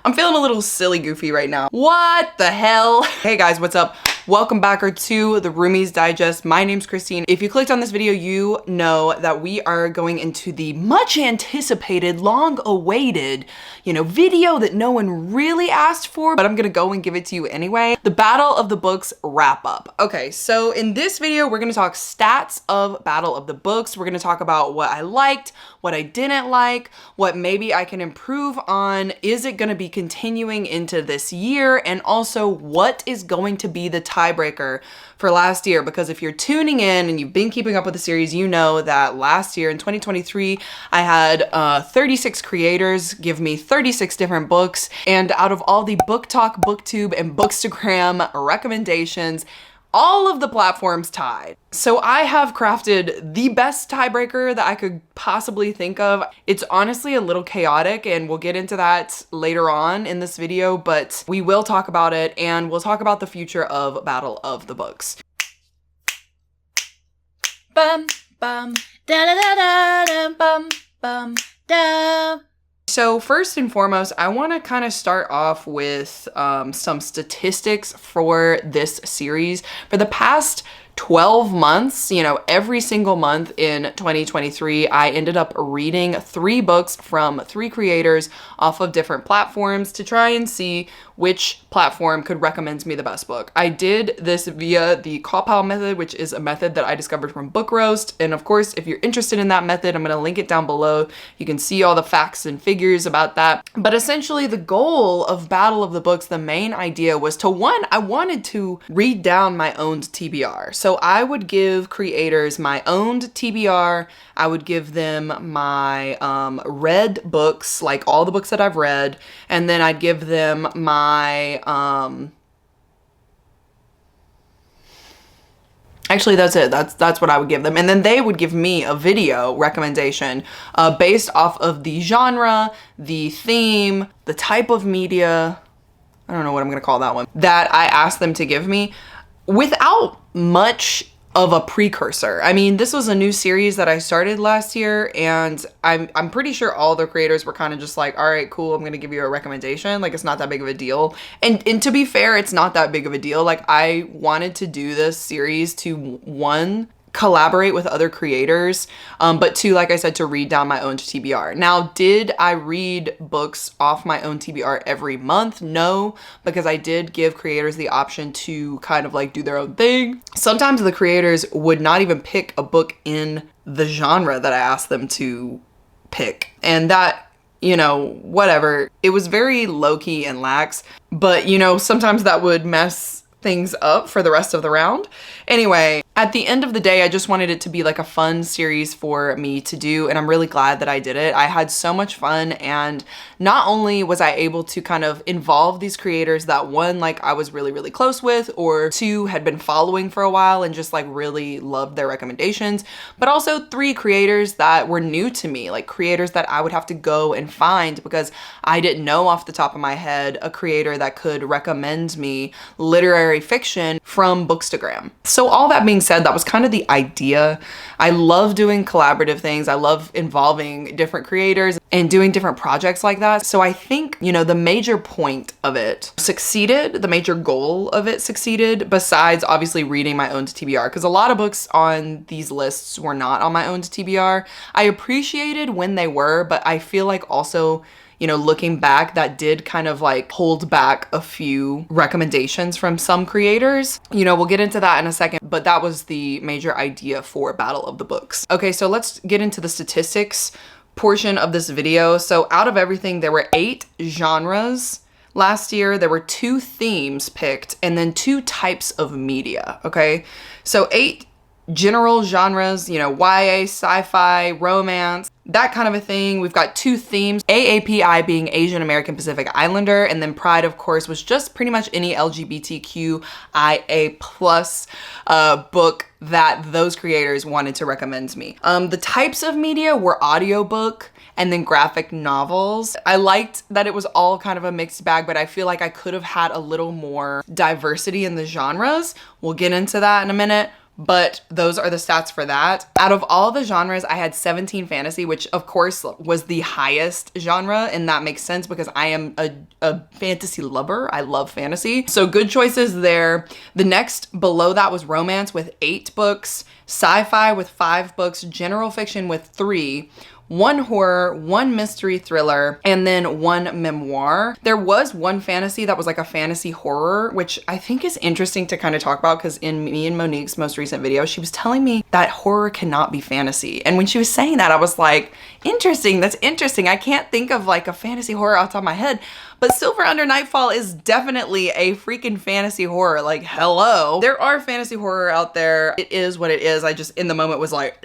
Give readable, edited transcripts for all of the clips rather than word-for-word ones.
I'm feeling a little silly goofy right now. What the hell? Hey guys, what's up? Welcome back to the Roomies Digest. My name's Christine. If you clicked on this video, you know that we are going into the much anticipated, long awaited, video that no one really asked for, but I'm gonna go and give it to you anyway. The Battle of the Books wrap up. Okay, so in this video, we're gonna talk stats of Battle of the Books. We're gonna talk about what I liked, what I didn't like, what maybe I can improve on. Is it gonna be continuing into this year? And also what is going to be the tiebreaker for last year? Because if you're tuning in and you've been keeping up with the series, you know that last year in 2023, I had 36 creators give me 36 different books. And out of all the Book Talk, BookTube, and Bookstagram recommendations, all of the platforms tied. So I have crafted the best tiebreaker that I could possibly think of. It's honestly a little chaotic, and we'll get into that later on in this video, but we will talk about it, and we'll talk about the future of Battle of the Books. Bum, bum, da da da da da, bum, bum, da. So first and foremost, I want to kind of start off with some statistics for this series. For the past 12 months, every single month in 2023, I ended up reading 3 books from 3 creators off of different platforms to try and see which platform could recommend me the best book. I did this via the CAWPILE method, which is a method that I discovered from Book Roast. And of course, if you're interested in that method, I'm going to link it down below. You can see all the facts and figures about that. But essentially the goal of Battle of the Books, the main idea was to, one, I wanted to read down my own TBR. So I would give creators my own TBR. I would give them my read books, like all the books that I've read, and then I'd give them my actually, that's it. That's what I would give them. And then they would give me a video recommendation based off of the genre, the theme, the type of media. I don't know what I'm going to call that one. That I asked them to give me without much of a precursor. I mean, this was a new series that I started last year, and I'm pretty sure all the creators were kind of just like, all right, cool, I'm gonna give you a recommendation. Like, it's not that big of a deal. And to be fair, it's not that big of a deal. Like, I wanted to do this series to, one, collaborate with other creators, but 2, like I said, to read down my own TBR. Now, did I read books off my own TBR every month? No, because I did give creators the option to kind of like do their own thing. Sometimes the creators would not even pick a book in the genre that I asked them to pick, and that, whatever. It was very low-key and lax, but sometimes that would mess things up for the rest of the round. Anyway, at the end of the day, I just wanted it to be like a fun series for me to do, and I'm really glad that I did it. I had so much fun, and not only was I able to kind of involve these creators that, one, like I was really, really close with, or 2, had been following for a while and just like really loved their recommendations, but also 3 creators that were new to me, like creators that I would have to go and find because I didn't know off the top of my head a creator that could recommend me literary fiction from Bookstagram. So all that being said, that was kind of the idea. I love doing collaborative things. I love involving different creators and doing different projects like that. So I think, the major point of it succeeded, the major goal of it succeeded, besides obviously reading my own TBR, because a lot of books on these lists were not on my own TBR. I appreciated when they were, but I feel like also, looking back, that did kind of like hold back a few recommendations from some creators. We'll get into that in a second, but that was the major idea for Battle of the Books. Okay, so let's get into the statistics portion of this video. So out of everything, there were 8 genres. Last year, there were 2 themes picked and then 2 types of media, okay? So 8 general genres, YA, sci-fi, romance, that kind of a thing. We've got 2 themes, AAPI being Asian American Pacific Islander, and then Pride, of course, was just pretty much any LGBTQIA plus book that those creators wanted to recommend me. The types of media were audiobook and then graphic novels. I liked that it was all kind of a mixed bag, but I feel like I could have had a little more diversity in the genres. We'll get into that in a minute. but those are the stats for that. Out of all the genres, I had 17 fantasy, which of course was the highest genre, and that makes sense because I am a fantasy lover. I love fantasy. So good choices there. The next below that was romance with 8 books, sci-fi with 5 books, general fiction with 3, 1 horror, 1 mystery thriller, and then 1 memoir. There was 1 fantasy that was like a fantasy horror, which I think is interesting to kind of talk about because in me and Monique's most recent video, she was telling me that horror cannot be fantasy. And when she was saying that, I was like, interesting, that's interesting. I can't think of like a fantasy horror off the top of my head. But Silver Under Nightfall is definitely a freaking fantasy horror. Like, hello. There are fantasy horror out there. It is what it is. I just, in the moment, was like,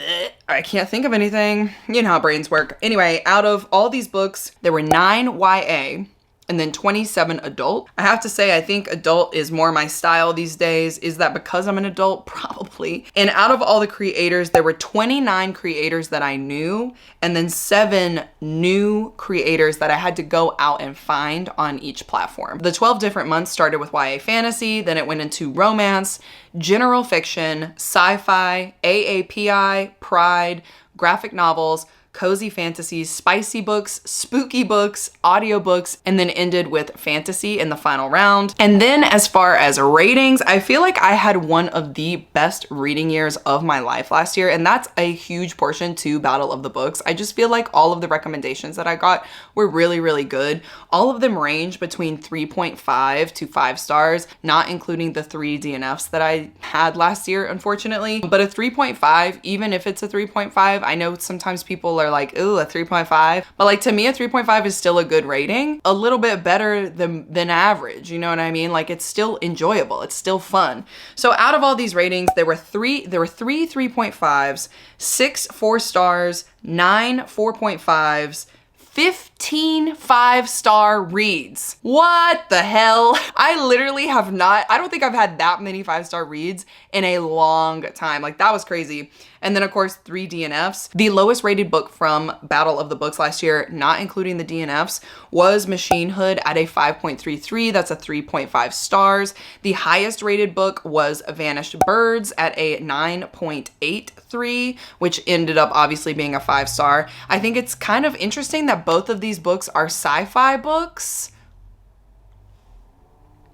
I can't think of anything. You know how brains work. Anyway, out of all these books, there were 9 YA. And then 27 adult. I have to say, I think adult is more my style these days. Is that because I'm an adult? Probably. And out of all the creators, there were 29 creators that I knew, and then 7 new creators that I had to go out and find on each platform. The 12 different months started with YA fantasy, then it went into romance, general fiction, sci-fi, AAPI, pride, graphic novels, cozy fantasies, spicy books, spooky books, audiobooks, and then ended with fantasy in the final round. And then as far as ratings, I feel like I had one of the best reading years of my life last year, and that's a huge portion to Battle of the Books. I just feel like all of the recommendations that I got were really, really good. All of them range between 3.5 to 5 stars, not including the 3 DNFs that I had last year, unfortunately. But a 3.5, even if it's a 3.5, I know sometimes people are like, ooh, a 3.5. But like to me, a 3.5 is still a good rating. A little bit better than average, you know what I mean? Like it's still enjoyable. It's still fun. So out of all these ratings, there were 3 3.5s, 6 4 stars, 9 4.5s, 15 5-star reads. What the hell? I literally have not, I don't think I've had that many 5-star reads in a long time. Like that was crazy. And then of course 3 DNFs. The lowest rated book from Battle of the Books last year, not including the DNFs, was Machine Hood at a 5.33. That's a 3.5 stars. The highest rated book was Vanished Birds at a 9.83, which ended up obviously being a 5-star. I think it's kind of interesting that both of these books are sci-fi books.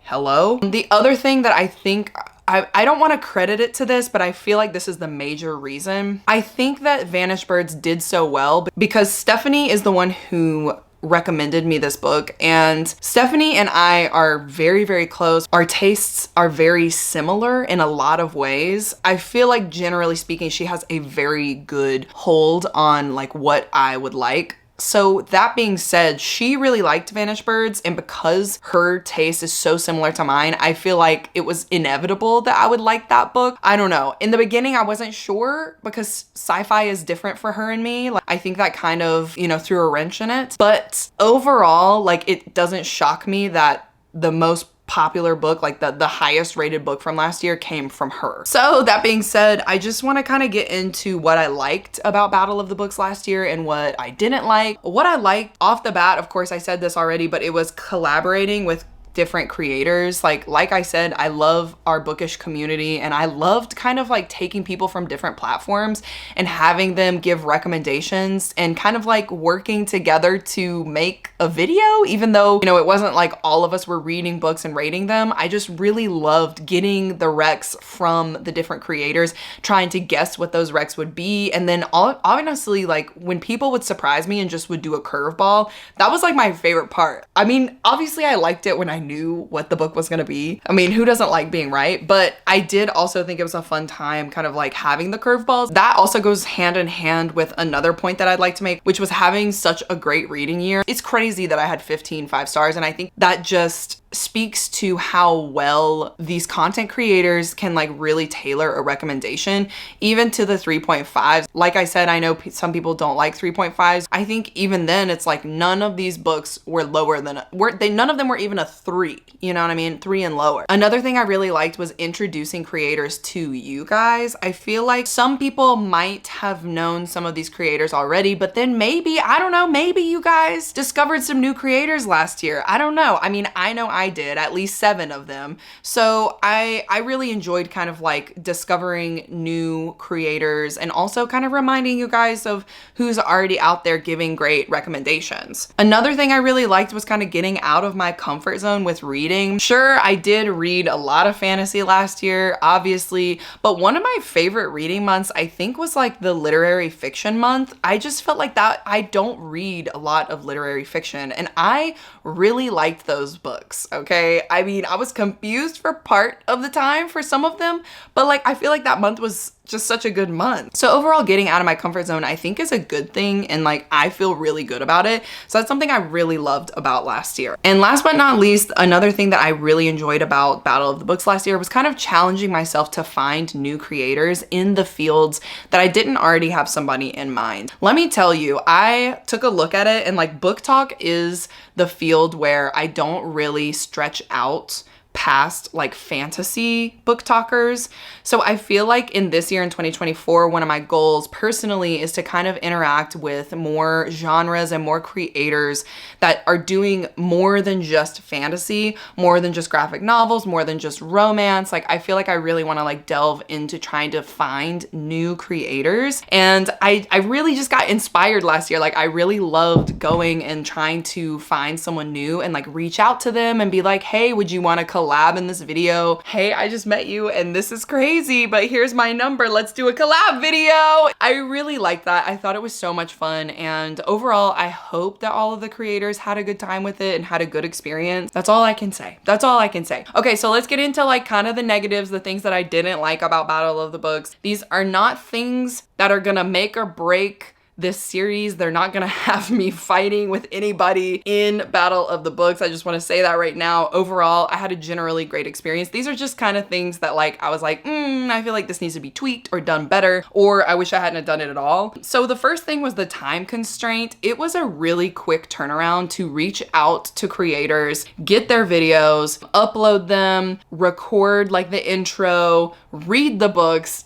Hello? The other thing that I think, I don't want to credit it to this, but I feel like this is the major reason. I think that Vanished Birds did so well because Stephanie is the one who recommended me this book, and Stephanie and I are very, very close. Our tastes are very similar in a lot of ways. I feel like generally speaking, she has a very good hold on like what I would like. So that being said, she really liked Vanished Birds, and because her taste is so similar to mine, I feel like it was inevitable that I would like that book. I don't know. In the beginning, I wasn't sure because sci-fi is different for her and me. Like, I think that kind of, you know, threw a wrench in it. But overall, like, it doesn't shock me that the most popular book, like the highest rated book from last year, came from her. So that being said, I just want to kind of get into what I liked about Battle of the Books last year and what I didn't like. What I liked off the bat, of course I said this already, but it was collaborating with different creators. Like I said, I love our bookish community, and I loved kind of like taking people from different platforms and having them give recommendations and kind of like working together to make a video, even though, you know, it wasn't like all of us were reading books and rating them. I just really loved getting the recs from the different creators, trying to guess what those recs would be. And then honestly, like when people would surprise me and just would do a curveball, that was like my favorite part. I mean, obviously I liked it when I knew what the book was gonna be. I mean, who doesn't like being right? But I did also think it was a fun time kind of like having the curveballs. That also goes hand in hand with another point that I'd like to make, which was having such a great reading year. It's crazy that I had 15 5-stars, and I think that just speaks to how well these content creators can like really tailor a recommendation, even to the 3.5s. Like I said, I know some people don't like 3.5s. I think even then it's like none of these books were lower than none of them were even a 3, you know what I mean? 3 and lower. Another thing I really liked was introducing creators to you guys. I feel like some people might have known some of these creators already, but then maybe, I don't know, maybe you guys discovered some new creators last year. I don't know. I mean, I know I did, at least 7 of them. So I really enjoyed kind of like discovering new creators and also kind of reminding you guys of who's already out there giving great recommendations. Another thing I really liked was kind of getting out of my comfort zone with reading. Sure, I did read a lot of fantasy last year, obviously, but one of my favorite reading months I think was like the literary fiction month. I just felt like that I don't read a lot of literary fiction, and I really liked those books, okay? I mean, I was confused for part of the time for some of them, but like I feel like that month was just such a good month. So overall, getting out of my comfort zone I think is a good thing, and like I feel really good about it. So that's something I really loved about last year. And last but not least, another thing that I really enjoyed about Battle of the Books last year was kind of challenging myself to find new creators in the fields that I didn't already have somebody in mind. Let me tell you, I took a look at it, and like book talk is the field where I don't really stretch out past like fantasy book talkers. So I feel like in this year in 2024, one of my goals personally is to kind of interact with more genres and more creators that are doing more than just fantasy, more than just graphic novels, more than just romance. Like I feel like I really want to like delve into trying to find new creators. And I really just got inspired last year. Like I really loved going and trying to find someone new and like reach out to them and be like, hey, would you want to collab in this video? Hey, I just met you and this is crazy, but here's my number. Let's do a collab video. I really liked that. I thought it was so much fun. And overall, I hope that all of the creators had a good time with it and had a good experience. That's all I can say. That's all I can say. Okay, so let's get into like kind of the negatives, the things that I didn't like about Battle of the Books. These are not things that are gonna make or break this series. They're not gonna have me fighting with anybody in Battle of the Books. I just want to say that right now. Overall, I had a generally great experience. These are just kind of things that like I was like, I feel like this needs to be tweaked or done better, or I wish I hadn't done it at all. So the first thing was the time constraint. It was a really quick turnaround to reach out to creators, get their videos, upload them, record like the intro, read the books,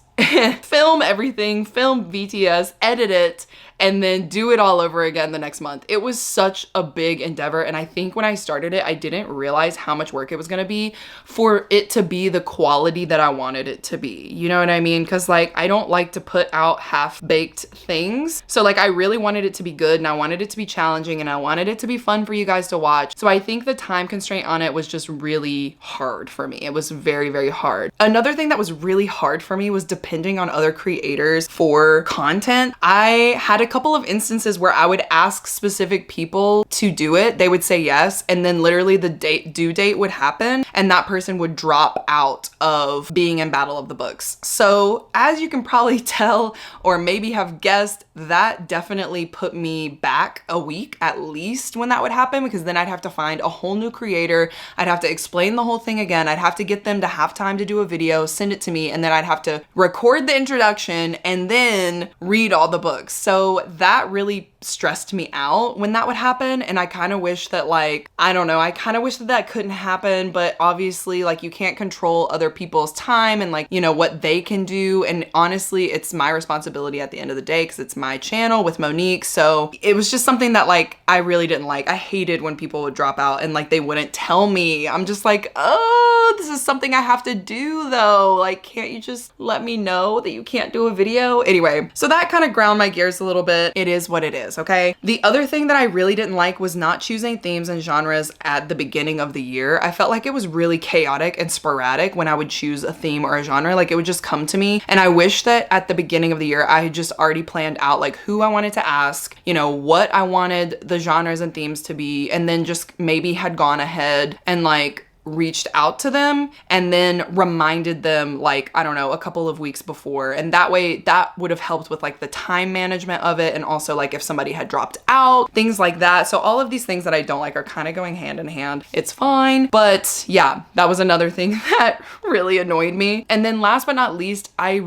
film everything, film BTS, edit it, and then do it all over again the next month. It was such a big endeavor, and I think when I started it, I didn't realize how much work it was gonna be for it to be the quality that I wanted it to be. You know what I mean? Because like, I don't like to put out half-baked things. So like, I really wanted it to be good, and I wanted it to be challenging, and I wanted it to be fun for you guys to watch. So I think the time constraint on it was just really hard for me. It was very, very hard. Another thing that was really hard for me was depending on other creators for content. I had a couple of instances where I would ask specific people to do it. They would say yes, and then literally the due date would happen and that person would drop out of being in Battle of the Books. So as you can probably tell, or maybe have guessed, that definitely put me back a week at least when that would happen, because then I'd have to find a whole new creator. I'd have to explain the whole thing again. I'd have to get them to have time to do a video, send it to me, and then I'd have to record the introduction and then read all the books. So that really stressed me out when that would happen, and I kind of wish that like, I don't know, I kind of wish that that couldn't happen, but obviously like you can't control other people's time and like, you know, what they can do, and honestly it's my responsibility at the end of the day because it's my channel with Monique. So it was just something that like I really didn't like. I hated when people would drop out and like they wouldn't tell me. I'm just like, oh, this is something I have to do though. Like, can't you just let me know that you can't do a video? Anyway, so that kind of ground my gears a little bit. It is what it is, okay? The other thing that I really didn't like was not choosing themes and genres at the beginning of the year. I felt like it was really chaotic and sporadic when I would choose a theme or a genre. Like it would just come to me, and I wish that at the beginning of the year I had just already planned out like who I wanted to ask, you know, what I wanted the genres and themes to be, and then just maybe had gone ahead and like reached out to them and then reminded them like, I don't know, a couple of weeks before. And that way that would have helped with like the time management of it, and also like if somebody had dropped out, things like that. So all of these things that I don't like are kind of going hand in hand. It's fine. But yeah, that was another thing that really annoyed me. And then last but not least, I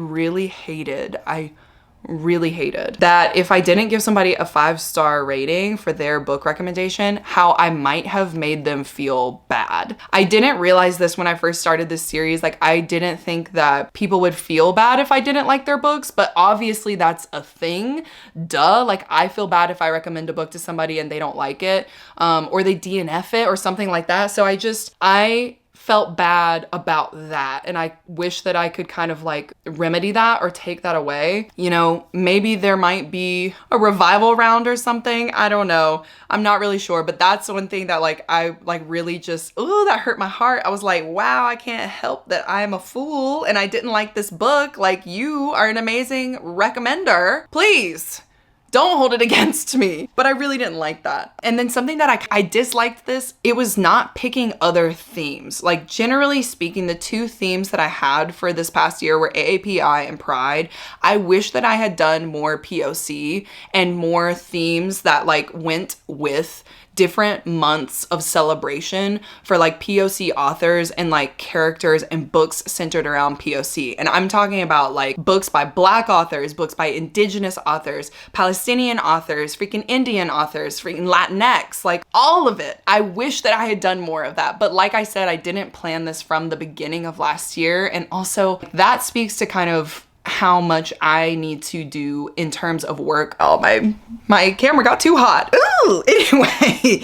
really hated. That if I didn't give somebody a 5-star rating for their book recommendation, how I might have made them feel bad. I didn't realize this when I first started this series. Like, I didn't think that people would feel bad if I didn't like their books, but obviously that's a thing. Duh. Like, I feel bad if I recommend a book to somebody and they don't like it, or they DNF it or something like that. So I felt bad about that, and I wish that I could kind of like remedy that or take that away. You know, maybe there might be a revival round or something. I don't know. I'm not really sure, but that's one thing that like I like really just, ooh, that hurt my heart. I was like, wow, I can't help that I am a fool and I didn't like this book. Like, you are an amazing recommender. Please don't hold it against me. But I really didn't like that. And then something that I disliked this, it was not picking other themes. Like, generally speaking, the 2 themes that I had for this past year were AAPI and Pride. I wish that I had done more POC and more themes that like went with different months of celebration for like POC authors and like characters and books centered around POC. And I'm talking about like books by Black authors, books by Indigenous authors, Palestinian authors, freaking Indian authors, freaking Latinx, like all of it. I wish that I had done more of that. But like I said, I didn't plan this from the beginning of last year. And also that speaks to kind of how much I need to do in terms of work. Oh, my camera got too hot. Ooh, anyway.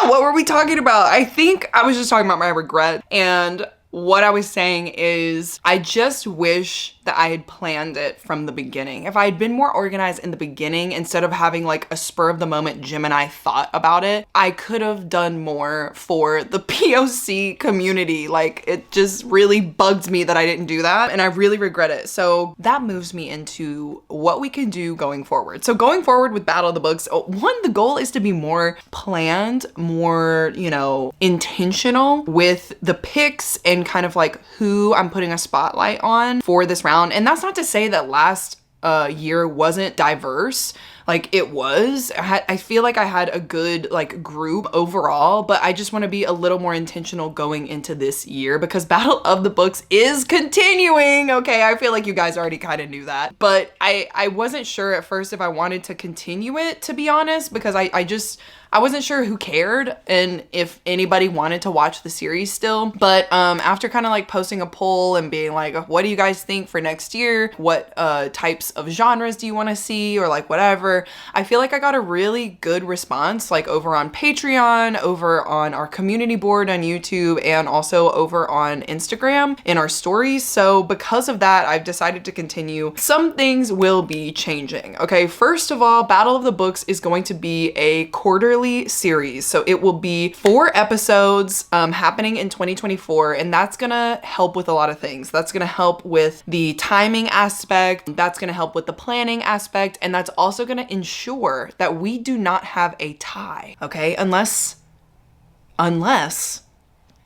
What were we talking about? I think I was just talking about my regret, and what I was saying is I just wish that I had planned it from the beginning. If I had been more organized in the beginning, instead of having like a spur of the moment Gemini thought about it, I could have done more for the POC community. Like, it just really bugged me that I didn't do that, and I really regret it. So that moves me into what we can do going forward. So going forward with Battle of the Books, one, the goal is to be more planned, more, you know, intentional with the picks and kind of like who I'm putting a spotlight on for this round. And that's not to say that last year wasn't diverse. Like, it was. I feel like I had a good like group overall, but I just want to be a little more intentional going into this year because Battle of the Books is continuing. Okay, I feel like you guys already kind of knew that, but I wasn't sure at first if I wanted to continue it, to be honest, because I wasn't sure who cared and if anybody wanted to watch the series still. But after kind of like posting a poll and being like, what do you guys think for next year? What types of genres do you want to see, or like whatever? I feel like I got a really good response, like over on Patreon, over on our community board on YouTube, and also over on Instagram in our stories. So because of that, I've decided to continue. Some things will be changing. Okay, first of all, Battle of the Books is going to be a quarterly series. So it will be 4 episodes happening in 2024, and that's gonna help with a lot of things. That's gonna help with the timing aspect, that's gonna help with the planning aspect, and that's also gonna ensure that we do not have a tie, okay? Unless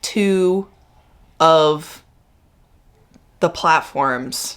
2 of the platforms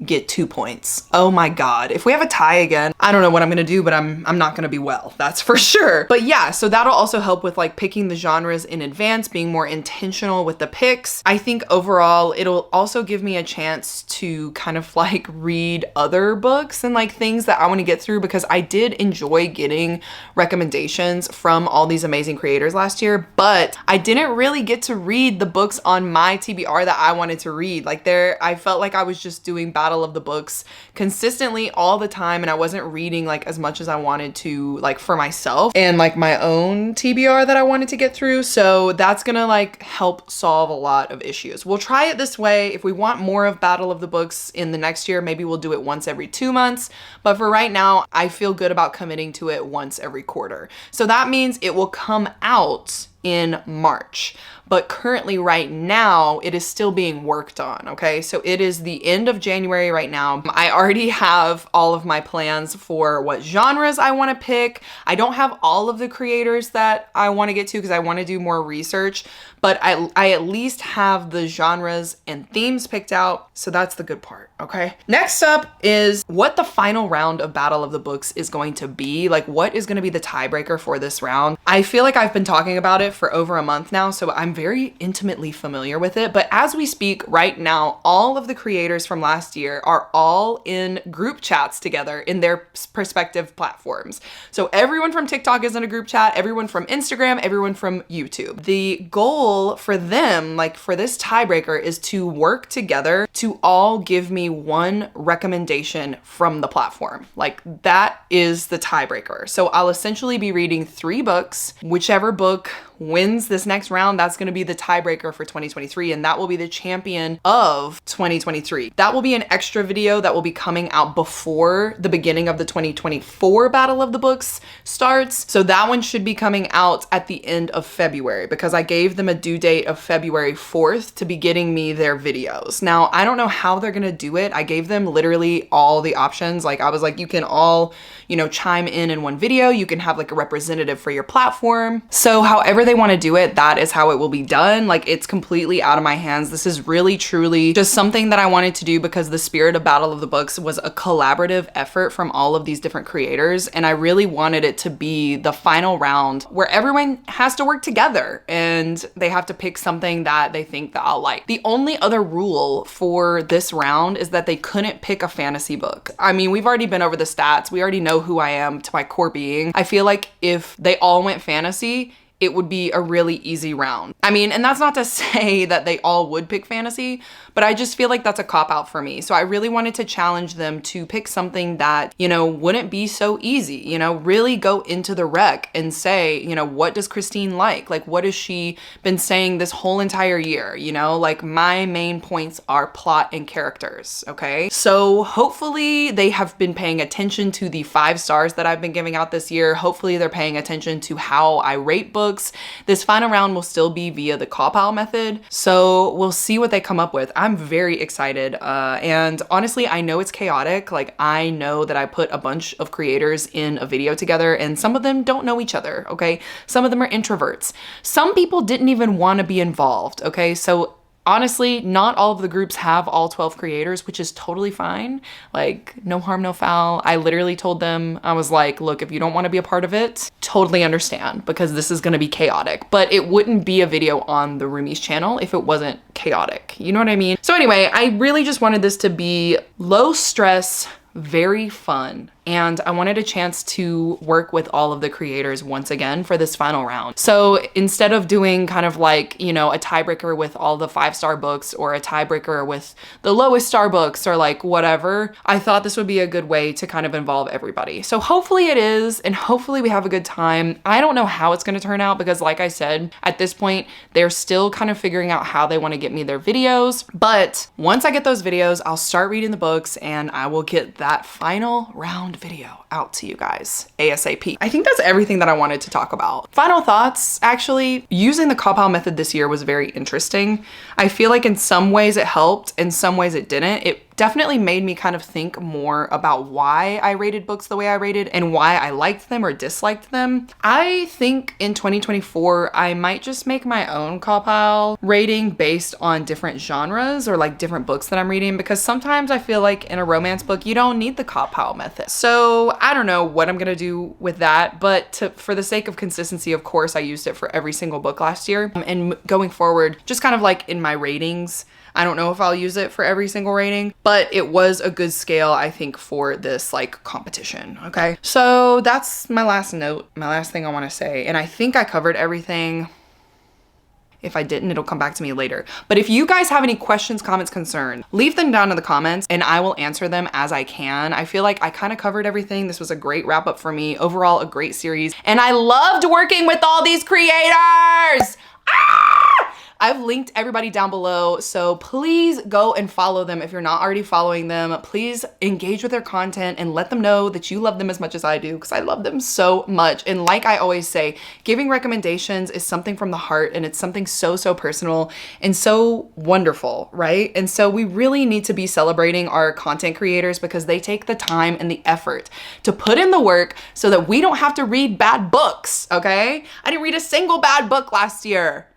get 2 points. Oh my God. If we have a tie again, I don't know what I'm gonna do, but I'm not gonna be well, that's for sure. But yeah, so that'll also help with like picking the genres in advance, being more intentional with the picks. I think overall, it'll also give me a chance to kind of like read other books and like things that I wanna get through, because I did enjoy getting recommendations from all these amazing creators last year, but I didn't really get to read the books on my TBR that I wanted to read. Like, I felt like I was just doing Battle of the Books consistently all the time, and I wasn't reading like as much as I wanted to, like for myself and like my own TBR that I wanted to get through. So that's gonna like help solve a lot of issues. We'll try it this way. If we want more of Battle of the Books in the next year, maybe we'll do it once every 2 months. But for right now, I feel good about committing to it once every quarter. So that means it will come out in March. But currently right now, it is still being worked on, okay? So it is the end of January right now. I already have all of my plans for what genres I wanna pick. I don't have all of the creators that I wanna get to because I wanna do more research, but I at least have the genres and themes picked out, so that's the good part, okay? Next up is what the final round of Battle of the Books is going to be. Like, what is gonna be the tiebreaker for this round? I feel like I've been talking about it for over a month now, so I'm I'm very intimately familiar with it. But as we speak right now, all of the creators from last year are all in group chats together in their respective platforms. So everyone from TikTok is in a group chat, everyone from Instagram, everyone from YouTube. The goal for them, like for this tiebreaker, is to work together to all give me one recommendation from the platform. Like that is the tiebreaker. So I'll essentially be reading 3 books. Whichever book wins this next round, that's going to be the tiebreaker for 2023, and that will be the champion of 2023. That will be an extra video that will be coming out before the beginning of the 2024 Battle of the Books starts. So that one should be coming out at the end of February because I gave them a due date of February 4th to be getting me their videos. Now, I don't know how they're going to do it. I gave them literally all the options. Like I was like, you can all, you know, chime in one video. You can have like a representative for your platform. So however they want to do it, that is how it will be done. Like it's completely out of my hands. This is really truly just something that I wanted to do because the spirit of Battle of the Books was a collaborative effort from all of these different creators. And I really wanted it to be the final round where everyone has to work together and they have to pick something that they think that I'll like. The only other rule for this round is that they couldn't pick a fantasy book. I mean, we've already been over the stats. We already know who I am to my core being. I feel like if they all went fantasy, it would be a really easy round. I mean, and that's not to say that they all would pick fantasy, but I just feel like that's a cop-out for me. So I really wanted to challenge them to pick something that, you know, wouldn't be so easy, you know, really go into the rec and say, you know, what does Christine like? Like, what has she been saying this whole entire year? You know, like my main points are plot and characters, okay? So hopefully they have been paying attention to the 5 stars that I've been giving out this year. Hopefully they're paying attention to how I rate books. This final round will still be via the CAWPILE method. So we'll see what they come up with. I'm very excited. And honestly, I know it's chaotic. Like I know that I put a bunch of creators in a video together and some of them don't know each other. Okay. Some of them are introverts. Some people didn't even want to be involved. Okay. So honestly, not all of the groups have all 12 creators, which is totally fine. Like, no harm, no foul. I literally told them, I was like, look, if you don't want to be a part of it, totally understand because this is going to be chaotic. But it wouldn't be a video on the Roomies channel if it wasn't chaotic. You know what I mean? So anyway, I really just wanted this to be low stress, very fun. And I wanted a chance to work with all of the creators once again for this final round. So instead of doing kind of like, you know, a tiebreaker with all the 5-star books or a tiebreaker with the lowest star books or like whatever, I thought this would be a good way to kind of involve everybody. So hopefully it is, and hopefully we have a good time. I don't know how it's going to turn out because like I said, at this point, they're still kind of figuring out how they want to get me their videos. But once I get those videos, I'll start reading the books and I will get that final round video out to you guys ASAP. I think that's everything that I wanted to talk about. Final thoughts, actually, using the CAWPILE method this year was very interesting. I feel like in some ways it helped, in some ways it didn't. It definitely made me kind of think more about why I rated books the way I rated and why I liked them or disliked them. I think in 2024, I might just make my own CAWPILE rating based on different genres or like different books that I'm reading, because sometimes I feel like in a romance book, you don't need the CAWPILE method. So I don't know what I'm gonna do with that, but for the sake of consistency, of course, I used it for every single book last year. And going forward, just kind of like in my ratings, I don't know if I'll use it for every single rating, but it was a good scale, I think, for this like competition, okay? So that's my last note, my last thing I wanna say. And I think I covered everything. If I didn't, it'll come back to me later. But if you guys have any questions, comments, concerns, leave them down in the comments and I will answer them as I can. I feel like I kind of covered everything. This was a great wrap up for me. Overall, a great series. And I loved working with all these creators. Ah! I've linked everybody down below, so please go and follow them if you're not already following them. Please engage with their content and let them know that you love them as much as I do, because I love them so much. And like I always say, giving recommendations is something from the heart, and it's something so, so personal and so wonderful, right? And so we really need to be celebrating our content creators because they take the time and the effort to put in the work so that we don't have to read bad books, okay? I didn't read a single bad book last year.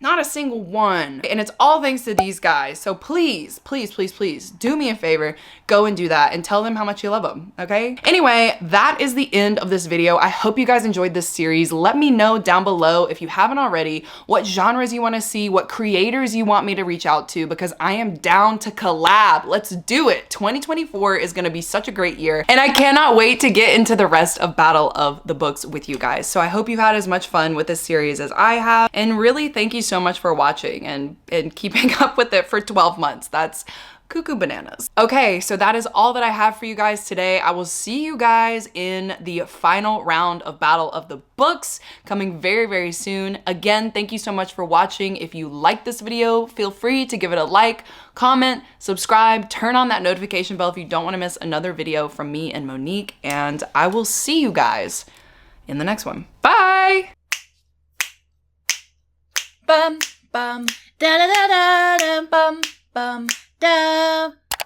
Not a single one. And it's all thanks to these guys. So please, please, please, please do me a favor. Go and do that and tell them how much you love them, okay? Anyway, that is the end of this video. I hope you guys enjoyed this series. Let me know down below, if you haven't already, what genres you want to see, what creators you want me to reach out to, because I am down to collab. Let's do it. 2024 is going to be such a great year, and I cannot wait to get into the rest of Battle of the Books with you guys. So I hope you've had as much fun with this series as I have, and really thank you so much for watching and keeping up with it for 12 months. That's cuckoo bananas. Okay, so that is all that I have for you guys today. I will see you guys in the final round of Battle of the Books coming very, very soon. Again, thank you so much for watching. If you like this video, feel free to give it a like, comment, subscribe, turn on that notification bell if you don't want to miss another video from me and Monique, and I will see you guys in the next one. Bye! Bum, bum, da da da da da, bum, bum, da.